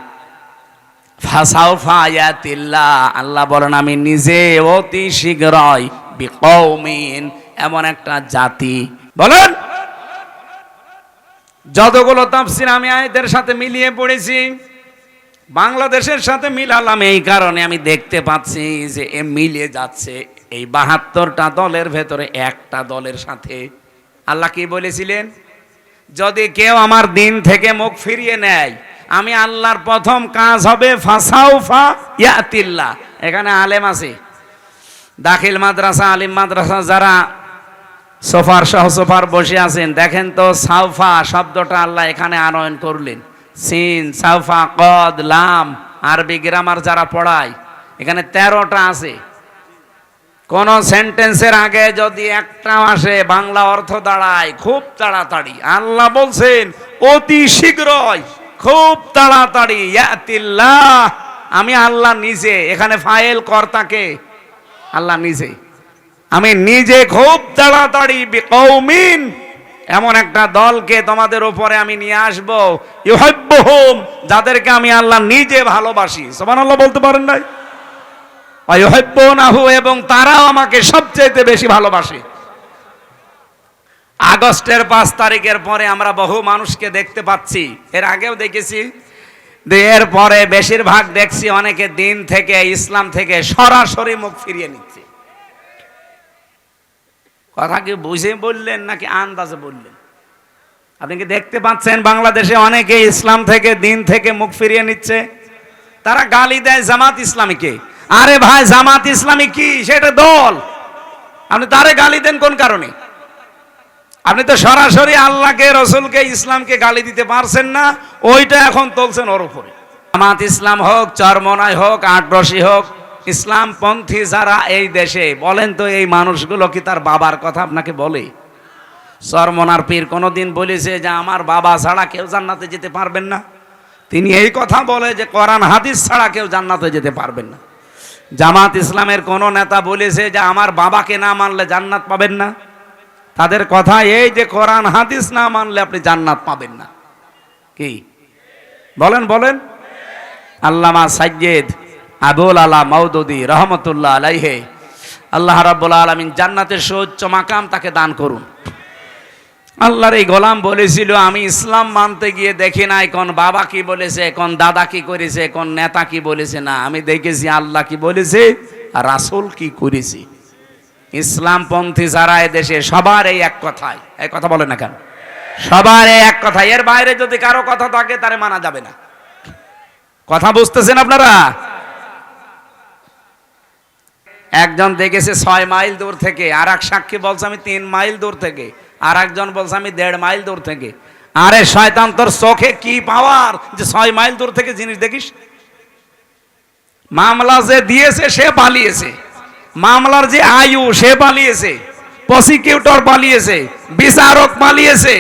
A: ফাসাউফা ইয়াতিল্লাহ, আল্লাহ বলেন আমি নিজে অতি শীঘ্রই বিকৌমিন, এমন একটা জাতি। বলেন, যতগুলো তাফসীর আমি আয়াতের সাথে মিলিয়ে পড়েছি, বাংলাদেশের সাথে মিলালাম এই কারণে আমি দেখতে পাচ্ছি যে এ মিলে যাচ্ছে। এই 72টা দলের ভেতরে একটা দলের সাথে আল্লাহ কি বলেছিলেন? যদি কেউ আমার দিন থেকে মুখ ফিরিয়ে নেয়, আমি আল্লাহর প্রথম কাজ হবে ফাসাউফা ইয়াতিল্লাহ। এখানে আলেম আছে, দাখিল মাদ্রাসা, আলিম মাদ্রাসা যারা সোফার সহ সোফার বসে আছেন, দেখেন তো সাউফা শব্দটা আল্লাহ এখানে আনয়ন করলেন। সিন, সাউফা, কদ, লাম, আরবি গ্রামার যারা পড়ায়, এখানে 13টা আছে। কোন সেন্টেন্সের আগে যদি একটা আসে, বাংলা অর্থ দাঁড়ায় খুব তাড়াতাড়ি। আল্লাহ বলছেন অতি শীঘ্রই, খুব তাড়াতাড়ি। ইয়াতিল্লাহ, আমি আল্লাহ নিজে। এখানে ফাইল কর্তাকে আল্লাহ নিজে। আমি নিজে খুব তাড়াতাড়ি বিকৌমিন, এমন একটা দলকে তোমাদের উপরে আমি নিয়ে আসবো, ইউহিব্বুহুম, যাদেরকে আমি আল্লাহ নিজে ভালোবাসি। সুবহানাল্লাহ বলতে পারেন নাই? ওয়া ইউহিব্বুনাহু, এবং তারাও আমাকে সবচেয়ে বেশি ভালোবাসে। আগস্টের 5 তারিখের পরে আমরা বহু মানুষকে দেখতে পাচ্ছি, এর আগেও দেখেছি, এর পরে বেশিরভাগ দেখছি অনেকে দিন থেকে, ইসলাম থেকে সরাসরি মুখ ফিরিয়ে নিচ্ছে। কথা কি বুঝে বললেন নাকি আন্দাজে বললেন? আপনি কি দেখতে পাচ্ছেন বাংলাদেশে অনেকে ইসলাম থেকে, দিন থেকে মুখ ফিরিয়ে নিচ্ছে? তারা গালি দেয় জামাত ইসলামীকে। আরে ভাই, জামাত ইসলামী কি? সেটা দল। আপনি তারে গালি দেন কোন কারণে? আপনি তো সরাসরি আল্লাহকে, রসুলকে, ইসলামকে গালি দিতে পারছেন না, ওইটা এখন তুলছেন ওর উপরে। জামাত ইসলাম হোক, চরমনাই হোক, আটরশি হোক, ইসলামপন্থী যারা এই দেশে, বলেন তো এই মানুষগুলো কি তার বাবার কথা আপনাকে বলে? চরমনার পীর কোনোদিন বলেছে যে আমার বাবা ছাড়া কেউ জান্নাতে যেতে পারবেন না? তিনি এই কথা বলে যে কোরআন হাদিস ছাড়া কেউ জান্নাতে যেতে পারবেন না। জামাত ইসলামের কোন নেতা বলেছে যে আমার বাবাকে না মানলে জান্নাত পাবেন না? তাদের কথা এই যে কোরআন হাদিস না মানলে আপনি জান্নাত পাবেন না। কি বলেন বলেন? আল্লামা সাইয়্যিদ আবুল আলা মাওদুদী রহমতুল্লাহ আলাইহি, আল্লাহ রাব্বুল আলামিন জান্নাতের সর্বোচ্চ মাকাম তাকে দান করুন। আল্লাহর এই গোলাম বলেছিল, আমি ইসলাম মানতে গিয়ে দেখি নাই কোন বাবা কি বলেছে, কোন দাদা কি করেছে, কোন নেতা কি বলেছে, না আমি দেখেছি আল্লাহ কি বলেছে আর রাসূল কি করেছে। ইসলামপন্থী যারা দেশে সবার এই এক কথাই, এই কথা বলে না কেন? সবার এই এক কথা, এর বাইরে যদি কারো কথা থাকে তারে মানা যাবে না। কথা বুঝতেছেন আপনারা? একজন দেখেছে 6 মাইল দূর থেকে, আর এক সাক্ষী বলছে আমি 3 মাইল দূর থেকে, আর একজন বলছে আমি 1.5 মাইল দূর থেকে। আরে শয়তান, তোর চোখে কি পাওয়ার যে 6 মাইল দূর থেকে জিনিস দেখিস? মামলা যে দিয়েছে সে পালিয়েছে, মামলার যে আয়ু সে পালিয়েছে, প্রসিকিউটর পালিয়েছে, বিচারক পালিয়েছে,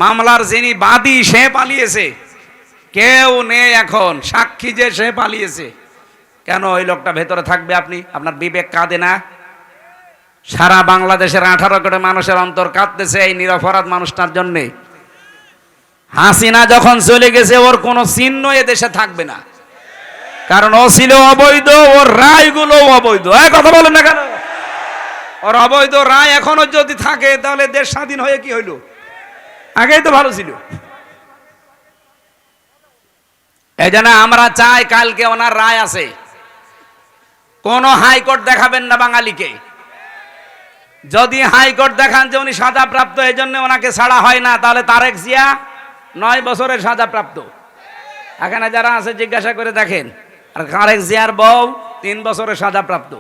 A: মামলার যিনি বাদী সে পালিয়েছে, কেউ নেই এখন সাক্ষী যে সে পালিয়েছে। কেন ওই লোকটা ভেতরে থাকবে? আপনি আপনার বিবেক কাঁদে না? সারা বাংলাদেশের 18 কোটি মানুষের অন্তর কাঁদতেছে এই নিরপরাধ মানুষটার জন্যে। হাসিনা যখন চলে গেছে ওর কোনো চিহ্ন এ দেশে থাকবে না, কারণ ও ছিল অবৈধ, ওর রায়গুলো অবৈধ। কথা বলেন না কেন? ওর অবৈধ রায় এখনো যদি থাকে তাহলে দেশ স্বাধীন হয়ে কি হইল? আগেই তো ভালো ছিল। এই জন্য আমরা চাই কালকে ওনার রায় আছে, কোন হাইকোর্ট দেখাবেন না বাঙালিকে। যদি হাইকোর্ট দেখান যে উনি সাজাপ্রাপ্ত, এই জন্য ওনাকে ছাড়া হয় না, তাহলে তারেক জিয়া 9 বছরের সাজাপ্রাপ্ত। এখানে যারা আছে জিজ্ঞাসা করে দেখেন, আর তারেক জিয়ার বউ 3 বছরের সাজাপ্রাপ্ত।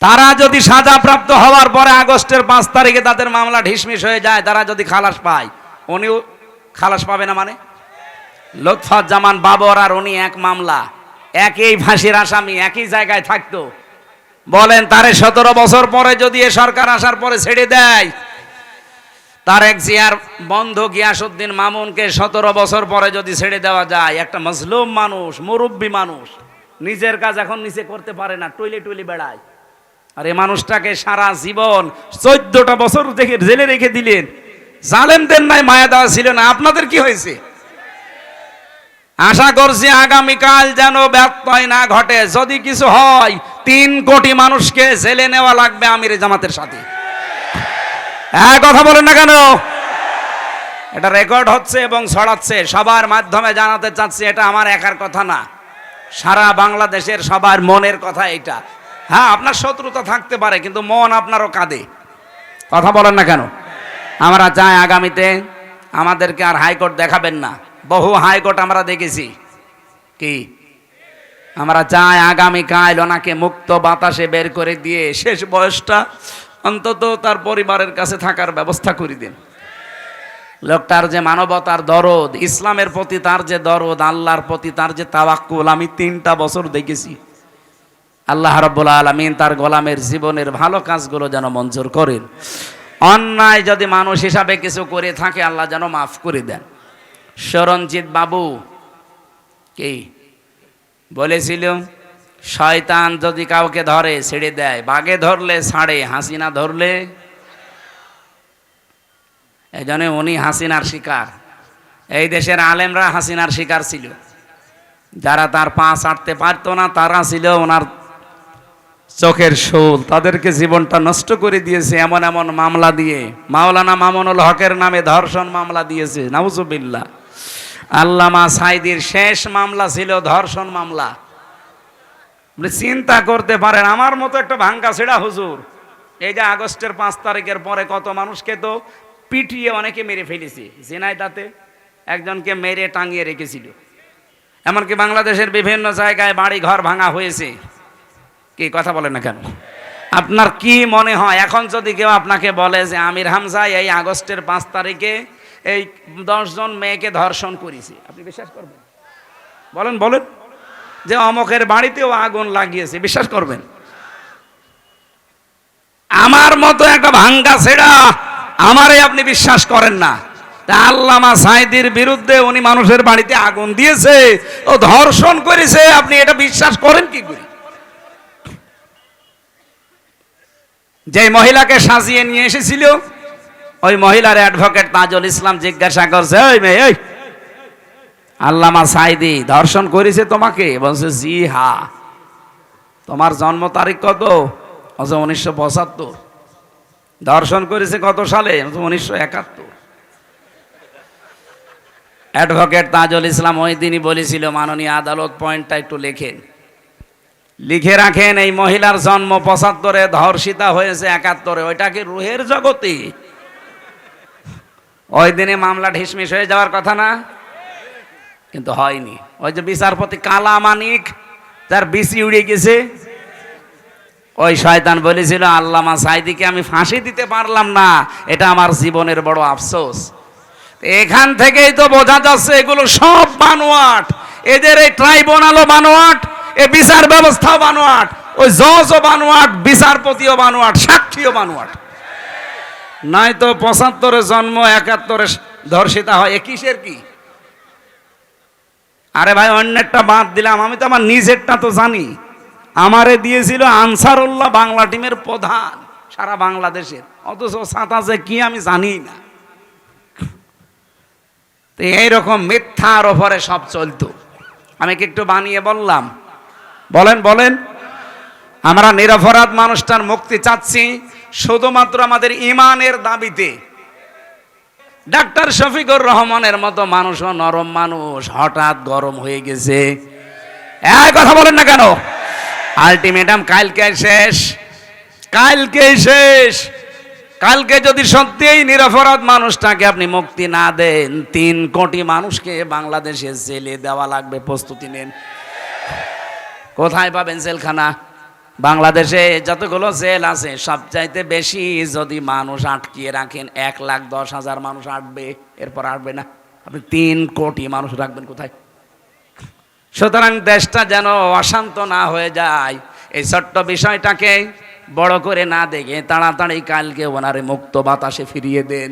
A: তারা যদি সাজাপ্রাপ্ত হওয়ার পরে আগস্টের 5 তারিখে তাদের মামলা ঢিসমিস হয়ে যায়, তারা যদি খালাস পায়, উনিও খালাস পাবে না? মানে লুৎফুজ্জামান বাবর আর উনি এক মামলা, একই ফাঁসির আসামি, একই জায়গায় থাকতো। বলেন তারে 17 বছর পরে যদি এ সরকার আসার পরে ছেড়ে দেয়, তারেক জিয়ার বন্ধু গিয়াসউদ্দিন মামুনকে 17 বছর পরে যদি ছেড়ে দেওয়া যায়, একটা মজলুম মানুষ, মুরব্বী মানুষ, নিজের কাজ এখন নিচে করতে পারে না, টুইলি টুইলি বেড়ায়, আর এই মানুষটাকে সারা জীবন 14টা বছর থেকে জেলে রেখে দিলেন। জালেমদের নাই মায়া দেওয়া ছিল না? আপনাদের কি হয়েছে? আশা করছি আগামীকাল যেন ব্যত্যয় না ঘটে। যদি কিছু হয় 3 কোটি মানুষকে জেলে নেওয়া লাগবে আমিরে জামাতের সাথে। কথা বলেন না কেন? এটা রেকর্ড হচ্ছে এবং ছড়াচ্ছে, সবার মাধ্যমে জানাতে চাচ্ছি, এটা আমার একার কথা না, সারা বাংলাদেশের সবার মনের কথা এটা। হ্যাঁ, আপনার শত্রুতা থাকতে পারে, কিন্তু মন আপনারও কাঁদে। কথা বলেন না কেন? আমরা চাই আগামীতে আমাদেরকে আর হাইকোর্ট দেখাবেন না। বহু হাইকোর্ট আমরা দেখেছি। কি আমরা চাই আগামীকাল ওনাকে মুক্ত বাতাসে বের করে দিয়ে শেষ বয়সটা অন্তত তার পরিবারের কাছে থাকার ব্যবস্থা করে দিন। লোকটার যে মানবতার দরদ, ইসলামের প্রতি তার যে দরদ, আল্লাহর প্রতি তার যে তাওয়াক্কুল, আমি 3টা বছর দেখেছি। আল্লাহ রাব্বুল আলামিন তার গোলামের জীবনের ভালো কাজগুলো যেন মঞ্জুর করেন। অন্যায় যদি মানুষ হিসাবে কিছু করে থাকে, আল্লাহ যেন মাফ করে দেন। শরণজিৎ বাবু কি বলেছিল, শয়তান যদি কাউকে ধরে ছেড়ে দেয়, বাঘে ধরলে ছাড়ে, হাসিনা ধরলে। এই জন্য উনি হাসিনার শিকার। এই দেশের আলেমরা হাসিনার শিকার ছিল। যারা তার পা ছাড়তে পারতো না, তারা ছিল ওনার চোখের শোল। তাদেরকে জীবনটা নষ্ট করে দিয়েছে এমন এমন মামলা দিয়ে। মাওলানা মামুনুল হকের নামে ধর্ষণ মামলা দিয়েছে, নাউজুবিল্লাহ। আল্লামা সাইদির শেষ মামলা ছিল ধর্ষণ মামলা। চিন্তা করতে পারেন, আমার মতো একটা ভাঙ্গা ছেঁড়া হুজুর এই যে আগস্টের 5 তারিখের পরে কত মানুষকে তো পিটিয়ে অনেকে মেরে ফেলেছে। ঝিনাইদহে একজনকে মেরে টাঙিয়ে রেখেছিল। এমনকি বাংলাদেশের বিভিন্ন জায়গায় বাড়ি ঘর ভাঙা হয়েছে। কি কথা বলেন না কেন? আপনার কি মনে হয় এখন যদি কেউ আপনাকে বলে যে আমির হামজা এই আগস্টের 5 তারিখে এই 10 জন মেয়েকে ধর্ষণ করেছে, আপনি বিশ্বাস করবেন? বলেন বলেন। যে অমকের বাড়িতেও আগুন লাগিয়েছে, বিশ্বাস করবেন? আমার মতো একটা ভাঙ্গা ছেড়া আমারে আপনি বিশ্বাস করেন না, আল্লামা সাঈদীর বিরুদ্ধে উনি মানুষের বাড়িতে আগুন দিয়েছে, ও ধর্ষণ করেছে, আপনি এটা বিশ্বাস করেন কি করে? যে মহিলাকে সাজিয়ে নিয়ে এসেছিল ওই মহিলার অ্যাডভোকেট তাজুল ইসলাম জিজ্ঞাসা করছে, ওই মেয়ে, ওই আল্লামা সাঈদী ধর্ষণ করেছে তোমাকে? বলছে জি হ্যাঁ। তোমার জন্ম তারিখ কত? বলছে 1975। ধর্ষণ করেছে কত সালে? 1971। অ্যাডভোকেট তাজুল ইসলাম ওই দিনই বলেছিল, মাননীয় আদালত পয়েন্টটা একটু লেখেন, লিখে রাখেন, এই মহিলার জন্ম 75-এ, ধর্ষিতা হয়েছে 71-এ, ওইটা কি রুহের জগতে? ওই দিনে মামলা ঢিসমিস হয়ে যাওয়ার কথা না? কিন্তু হয়নি। ওই যে বিচারপতি কালা মানিক, তার বিসি উড়ে গেছে, ওই শয়তান বলেছিল আল্লামা সাঈদীকে আমি ফাঁসি দিতে পারলাম না, এটা আমার জীবনের বড় আফসোস। এখান থেকেই তো বোঝা যাচ্ছে এগুলো সব বানোয়াট, এদের এই ট্রাইব্যুনালও বানোয়াট, এ বিচার ব্যবস্থাও বানোয়াট, ওই জজও বানোয়াট, বিচারপতিও বানোয়াট, সাক্ষীও বানোয়াট। নাই তো 75-এ জন্ম, 71-এ ধর্ষিতা হয়, এ কিসের কি? আরে ভাই অন্যেরটা বাদ দিলাম, আমি তো আমার নিজেরটা তো জানি। আমারে দিয়েছিল আনসারুল্লাহ বাংলা টিমের প্রধান সারা বাংলাদেশের, অথচ সাতাশে কি আমি জানি না। তো এইরকম মিথ্যার ওপরে সব চলতো। আমি কি একটু বানিয়ে বললাম? বলেন বলেন। আমরা নিরপরাধ মানুষটার মুক্তি চাচ্ছি শুধুমাত্র আমাদের ইমানের দাবিতে। ডাক্তার শফিকুর রহমানের মতো মানুষও নরম মানুষ, হঠাৎ গরম হয়ে গেছে। এই কথা বলেন না কেন? আলটিমেটাম কালকে শেষ, কালকে শেষ। কালকে যদি সত্যিই নিরপরাধ মানুষটাকে আপনি মুক্তি না দেন, 3 কোটি মানুষকে বাংলাদেশে জেলে দেওয়া লাগবে, প্রস্তুতি নেন। কোথায় পাবেন জেলখানা? বাংলাদেশে যতগুলো জেল আছে সবচাইতে বেশি যদি মানুষ আটকিয়ে রাখেন 1,10,000 মানুষ আটবে, এরপর আটবে না। আপনি 3 কোটি মানুষ রাখবেন কোথায়? সুতরাং দেশটা যেন অশান্ত না হয়ে যায়, এই ছোট্ট বিষয়টাকে বড় করে না দেখে তাড়াতাড়ি কালকে ওনারে মুক্ত বাতাসে ফিরিয়ে দেন।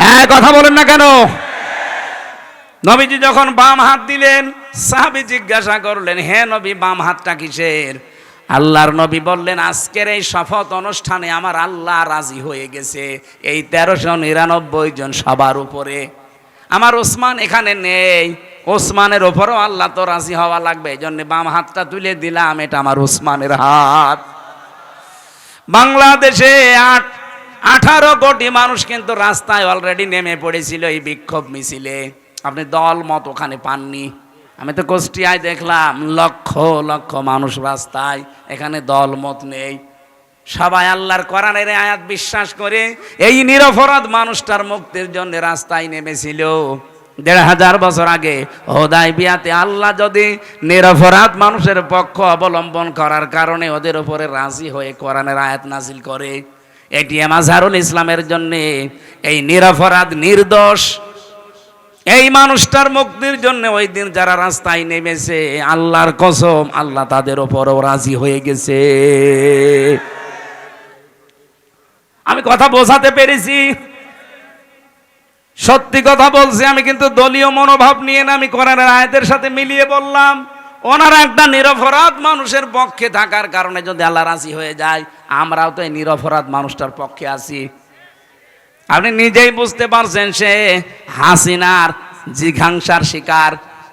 A: হ্যাঁ, কথা বলেন না কেন? নবীজি যখন বাম হাত দিলেন, সাহাবী জিজ্ঞাসা করলেন, হে নবী বাম হাতটা কিসের? আল্লাহর নবী বললেন, আজকের এই শপথ অনুষ্ঠানে আমার আল্লাহ রাজি হয়ে গেছে এই 1399 জন সবার উপরে। আমার ওসমান এখানে নেই, ওসমানের ওপরও আল্লাহ তো রাজি হওয়া লাগবে, এই জন্য বাম হাতটা তুলে দিলাম, এটা আমার ওসমানের হাত। বাংলাদেশে 18 কোটি মানুষ কিন্তু রাস্তায় অলরেডি নেমে পড়েছিল এই বিক্ষোভ মিছিলে। আপনি দল মত ওখানে পাননি। আমি তো কুষ্টিয়ায় দেখলাম লক্ষ লক্ষ মানুষ রাস্তায়, এখানে দল মত নেই, সবাই আল্লাহর কোরআনের আয়াত বিশ্বাস করে এই নিরপরাধ মানুষটার মুক্তির জন্য রাস্তায় নেমেছিল। 1500 বছর আগে হুদায়বিয়াতে আল্লাহ যদি নিরপরাধ মানুষের পক্ষ অবলম্বন করার কারণে ওদের উপরে রাজি হয়ে কোরআনের আয়াত নাজিল করে, এটি মাজহারুল ইসলামের জন্য এই নিরপরাধ নির্দোষ এই মানুষটার মুক্তির জন্য ওই দিন যারা রাস্তায় নেমেছে, আল্লাহর কসম আল্লাহ তাদের উপরও রাজি হয়ে গেছে। আমি কথা বোঝাতে পেরেছি? সত্যি কথা বলছি আমি, কিন্তু দলীয় মনোভাব নিয়ে না, আমি কোরআনের আয়াতের সাথে মিলিয়ে বললাম। ওনারা একটা নিরপরাধ মানুষের পক্ষে থাকার কারণে যদি আল্লাহ রাজি হয়ে যায়, আমরাও তো এই নিরপরাধ মানুষটার পক্ষে আছি। আপনি নিজেই বুঝতে পারছেন, সে হাসিনার জিঘাংসার শিকার।